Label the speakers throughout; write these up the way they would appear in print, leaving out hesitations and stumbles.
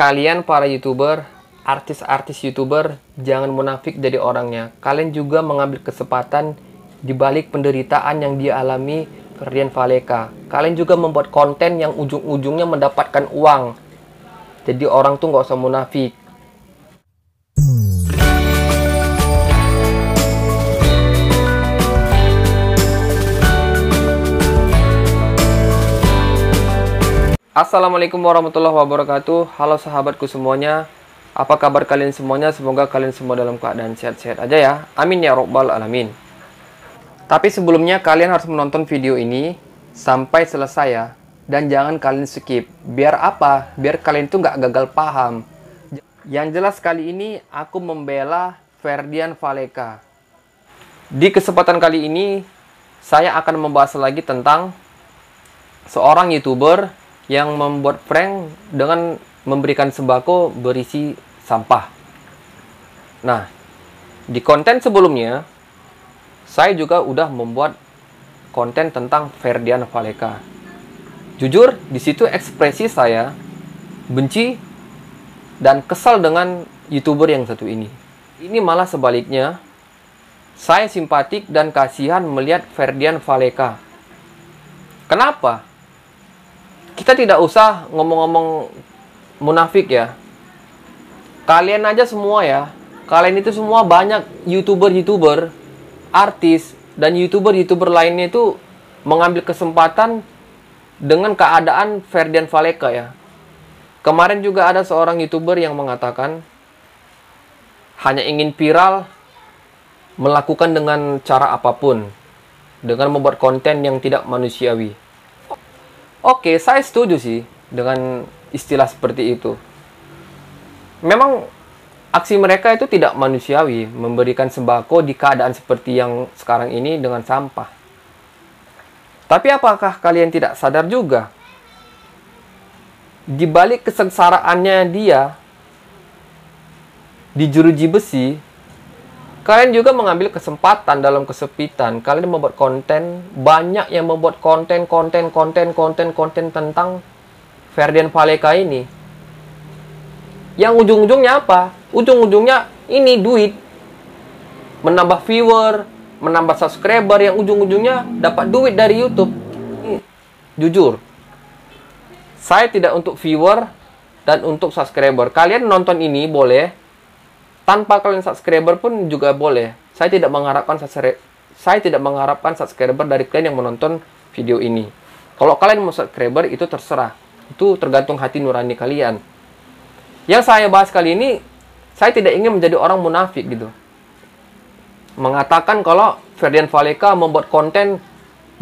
Speaker 1: Kalian para YouTuber, artis-artis YouTuber, jangan munafik jadi orangnya. Kalian juga mengambil kesempatan di balik penderitaan yang dia alami Ferdian Paleka. Kalian juga membuat konten yang ujung-ujungnya mendapatkan uang. Jadi orang tuh nggak usah munafik. Assalamualaikum warahmatullahi wabarakatuh. Halo sahabatku semuanya. Apa kabar kalian semuanya? Semoga kalian semua dalam keadaan sehat-sehat aja ya. Amin ya robbal alamin. Tapi sebelumnya kalian harus menonton video ini sampai selesai ya. Dan jangan kalian skip. Biar apa? Biar kalian tuh nggak gagal paham. Yang jelas kali ini aku membela Ferdian Paleka. Di kesempatan kali ini saya akan membahas lagi tentang seorang YouTuber yang membuat prank dengan memberikan sembako berisi sampah. Nah, di konten sebelumnya, saya juga udah membuat konten tentang Ferdian Paleka. Jujur, di situ ekspresi saya benci dan kesal dengan YouTuber yang satu ini. Ini malah sebaliknya, saya simpatik dan kasihan melihat Ferdian Paleka. Kenapa? Kita tidak usah ngomong-ngomong munafik ya. Kalian aja semua ya. Kalian itu semua banyak YouTuber, artis, dan YouTuber lainnya itu mengambil kesempatan dengan keadaan Ferdian Paleka ya. Kemarin juga ada seorang YouTuber yang mengatakan hanya ingin viral, melakukan dengan cara apapun, dengan membuat konten yang tidak manusiawi. Oke, saya setuju sih dengan istilah seperti itu. Memang aksi mereka itu tidak manusiawi, memberikan sembako di keadaan seperti yang sekarang ini dengan sampah. Tapi apakah kalian tidak sadar juga? Di balik kesengsaraannya dia di jeruji besi, kalian juga mengambil kesempatan dalam kesepitan. Kalian membuat konten, banyak yang membuat konten tentang Ferdian Paleka ini. Yang ujung-ujungnya apa? Ujung-ujungnya ini duit. Menambah viewer, menambah subscriber, yang ujung-ujungnya dapat duit dari YouTube. Jujur, saya tidak untuk viewer dan untuk subscriber. Kalian nonton ini boleh, tanpa kalian subscriber pun juga boleh. Saya tidak mengharapkan subscriber dari kalian yang menonton video ini. Kalau kalian mau subscriber itu terserah. Itu tergantung hati nurani kalian. Yang saya bahas kali ini, saya tidak ingin menjadi orang munafik gitu. Mengatakan kalau Ferdian Paleka membuat konten,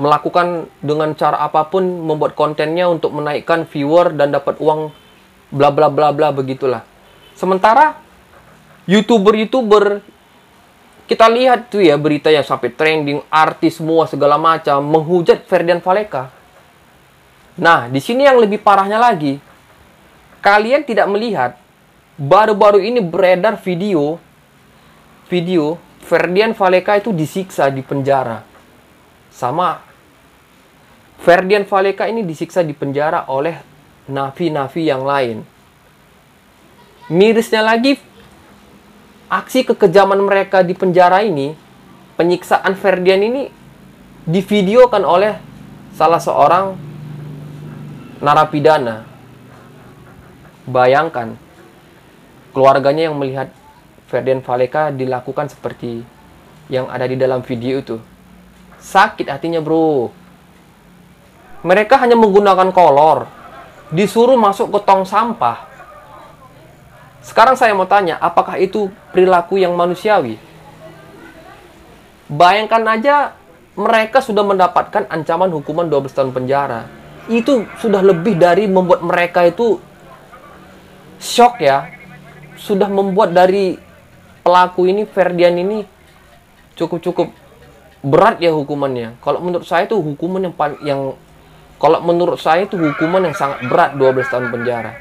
Speaker 1: melakukan dengan cara apapun, membuat kontennya untuk menaikkan viewer dan dapat uang bla bla bla bla begitulah. Sementara YouTuber kita lihat tuh ya berita yang sampai trending, artis semua segala macam menghujat Ferdian Paleka. Nah, di sini yang lebih parahnya lagi, kalian tidak melihat baru-baru ini beredar video Ferdian Paleka itu disiksa di penjara. Sama Ferdian Paleka ini disiksa di penjara oleh napi-napi yang lain. Mirisnya lagi, aksi kekejaman mereka di penjara ini, penyiksaan Ferdian ini divideokan oleh salah seorang narapidana. Bayangkan, keluarganya yang melihat Ferdian Paleka dilakukan seperti yang ada di dalam video itu. Sakit hatinya bro. Mereka hanya menggunakan kolor, disuruh masuk ke tong sampah. Sekarang saya mau tanya, apakah itu perilaku yang manusiawi? Bayangkan aja, mereka sudah mendapatkan ancaman hukuman 12 tahun penjara. Itu sudah lebih dari membuat mereka itu shock ya. Sudah membuat dari pelaku ini, Ferdian ini, cukup berat ya hukumannya. Kalau menurut saya itu hukuman yang sangat berat, 12 tahun penjara.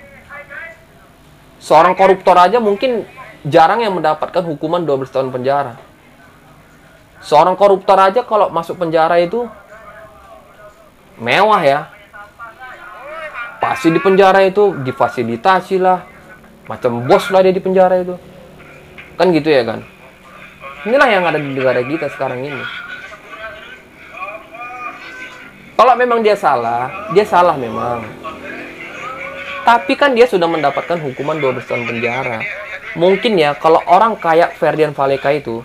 Speaker 1: Seorang koruptor aja mungkin jarang yang mendapatkan hukuman 12 tahun penjara. Seorang koruptor aja kalau masuk penjara itu mewah ya. Pasti di penjara itu difasilitasi lah, Macam bos lah dia di penjara itu. Kan gitu ya kan. Inilah yang ada di negara kita sekarang ini. Kalau memang dia salah memang. Tapi kan dia sudah mendapatkan hukuman 12 tahun penjara. Mungkin ya, kalau orang kayak Ferdian Paleka itu,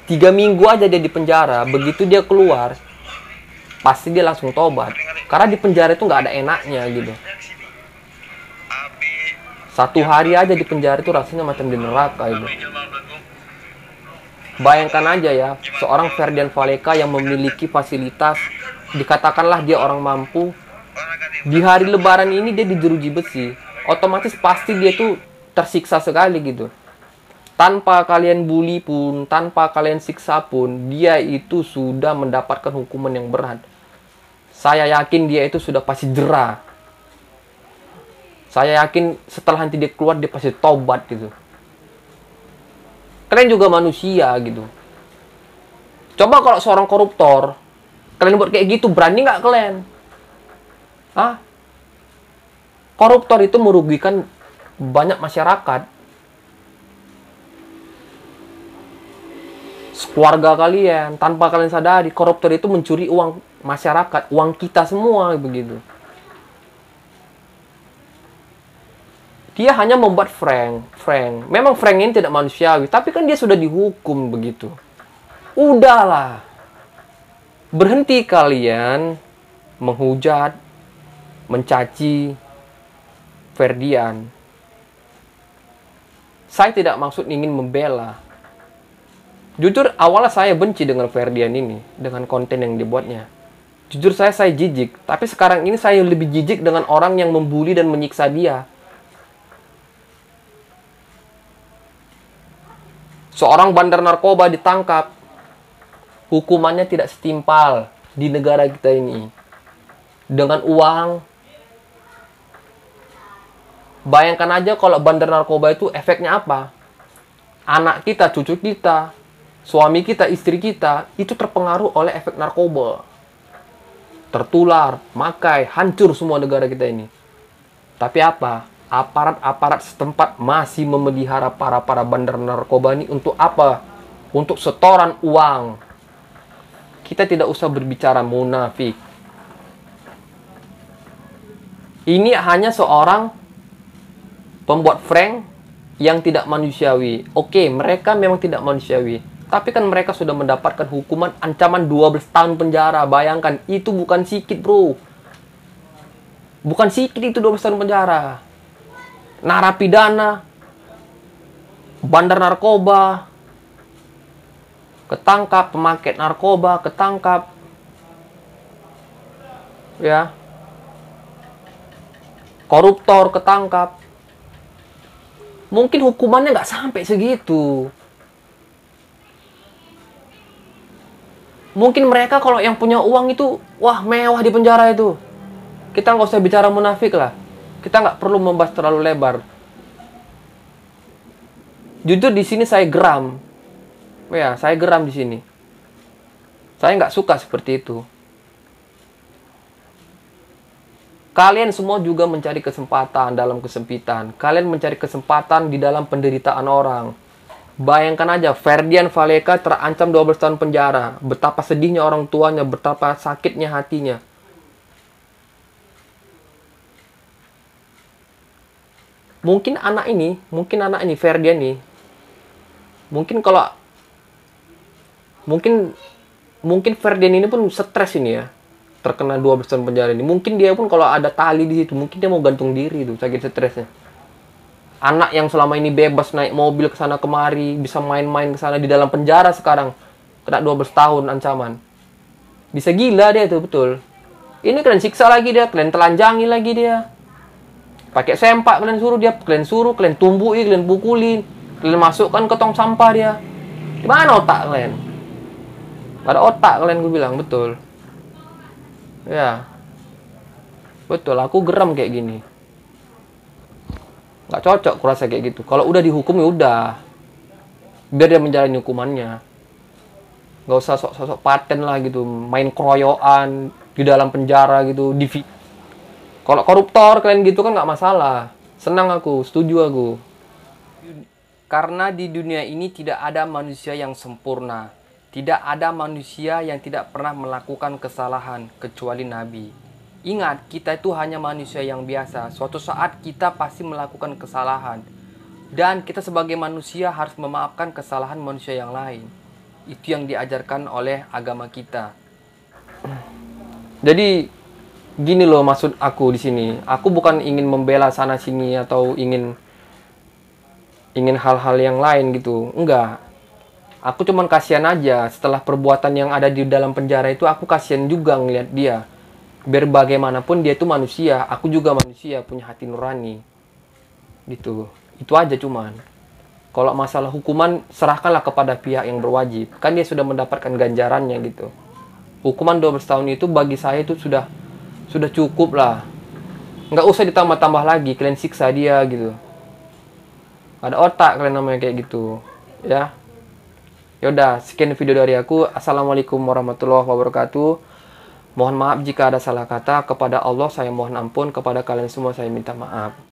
Speaker 1: 3 minggu aja dia di penjara, begitu dia keluar, pasti dia langsung tobat. Karena di penjara itu nggak ada enaknya gitu. 1 hari aja di penjara itu rasanya macam di neraka itu. Bayangkan aja ya, seorang Ferdian Paleka yang memiliki fasilitas, dikatakanlah dia orang mampu, di hari lebaran ini dia dijeruji besi, otomatis pasti dia tuh tersiksa sekali gitu. Tanpa kalian bully pun, tanpa kalian siksa pun, dia itu sudah mendapatkan hukuman yang berat. Saya yakin dia itu sudah pasti jera. Saya yakin setelah nanti dia keluar, dia pasti tobat gitu. Kalian juga manusia gitu. Coba kalau seorang koruptor, kalian buat kayak gitu, berani nggak kalian? Hah? Koruptor itu merugikan banyak masyarakat. Keluarga kalian, tanpa kalian sadari, koruptor itu mencuri uang masyarakat, uang kita semua begitu. Dia hanya membuat Frank. Memang Frank ini tidak manusiawi, tapi kan dia sudah dihukum begitu. Udahlah. Berhenti kalian menghujat, mencaci Ferdian. Saya tidak maksud ingin membela. Jujur, awalnya saya benci dengan Ferdian ini, dengan konten yang dibuatnya. Jujur saya jijik, tapi sekarang ini saya lebih jijik dengan orang yang membuli dan menyiksa dia. Seorang bandar narkoba ditangkap, hukumannya tidak setimpal di negara kita ini. Dengan uang, bayangkan aja kalau bandar narkoba itu efeknya apa? Anak kita, cucu kita, suami kita, istri kita, itu terpengaruh oleh efek narkoba. Tertular, makai, hancur semua negara kita ini. Tapi apa? Aparat-aparat setempat masih memelihara para bandar narkoba ini untuk apa? Untuk setoran uang. Kita tidak usah berbicara munafik. Ini hanya seorang pembuat Frank yang tidak manusiawi. Oke, mereka memang tidak manusiawi. Tapi kan mereka sudah mendapatkan hukuman ancaman 12 tahun penjara. Bayangkan, itu bukan sedikit bro. Bukan sedikit itu 12 tahun penjara. Narapidana, bandar narkoba, ketangkap, pemakai narkoba, ketangkap. Ya. Koruptor ketangkap. Mungkin hukumannya nggak sampai segitu. Mungkin mereka kalau yang punya uang itu, wah mewah di penjara itu. Kita nggak usah bicara munafik lah. Kita nggak perlu membahas terlalu lebar. Jujur di sini saya geram. Ya, saya geram di sini. Saya nggak suka seperti itu. Kalian semua juga mencari kesempatan dalam kesempitan. Kalian mencari kesempatan di dalam penderitaan orang. Bayangkan aja, Ferdian Paleka terancam 12 tahun penjara. Betapa sedihnya orang tuanya, betapa sakitnya hatinya. Mungkin anak ini, Ferdian nih, mungkin Ferdian ini pun stres ini ya, terkena 12 tahun penjara ini. Mungkin dia pun kalau ada tali di situ, mungkin dia mau gantung diri tuh, sakit stresnya. Anak yang selama ini bebas naik mobil ke sana kemari, bisa main-main ke sana, di dalam penjara sekarang kena 12 tahun ancaman. Bisa gila dia tuh, betul. Ini kalian siksa lagi dia, kalian telanjangi lagi dia. Pakai sempak kalian suruh, kalian tumbui, kalian pukulin, kalian masukkan ke tong sampah dia. Di mana otak kalian? Ada otak kalian, gue bilang, betul. Ya. Betul, aku geram kayak gini. Nggak cocok kurasa kayak gitu. Kalau udah dihukum ya udah. Biar dia menjalani hukumannya. Nggak usah sok-sok paten lah gitu, main keroyokan di dalam penjara gitu, Kalau koruptor kalian gitu kan nggak masalah. Senang aku, setuju aku. Karena di dunia ini tidak ada manusia yang sempurna. Tidak ada manusia yang tidak pernah melakukan kesalahan kecuali Nabi. Ingat, kita itu hanya manusia yang biasa. Suatu saat kita pasti melakukan kesalahan. Dan kita sebagai manusia harus memaafkan kesalahan manusia yang lain. Itu yang diajarkan oleh agama kita. Jadi gini loh maksud aku di sini. Aku bukan ingin membela sana sini atau ingin hal-hal yang lain gitu. Enggak. Aku cuman kasihan aja setelah perbuatan yang ada di dalam penjara itu, aku kasihan juga ngeliat dia. Biar bagaimanapun dia itu manusia, aku juga manusia, punya hati nurani. Gitu. Itu aja cuman. Kalau masalah hukuman, serahkanlah kepada pihak yang berwajib. Kan dia sudah mendapatkan ganjarannya gitu. Hukuman 12 tahun itu bagi saya itu sudah cukup lah. Nggak usah ditambah-tambah lagi, kalian siksa dia gitu. Ada otak kalian namanya kayak gitu. Ya. Yaudah, sekian video dari aku. Assalamualaikum warahmatullahi wabarakatuh. Mohon maaf jika ada salah kata. Kepada Allah saya mohon ampun. Kepada kalian semua saya minta maaf.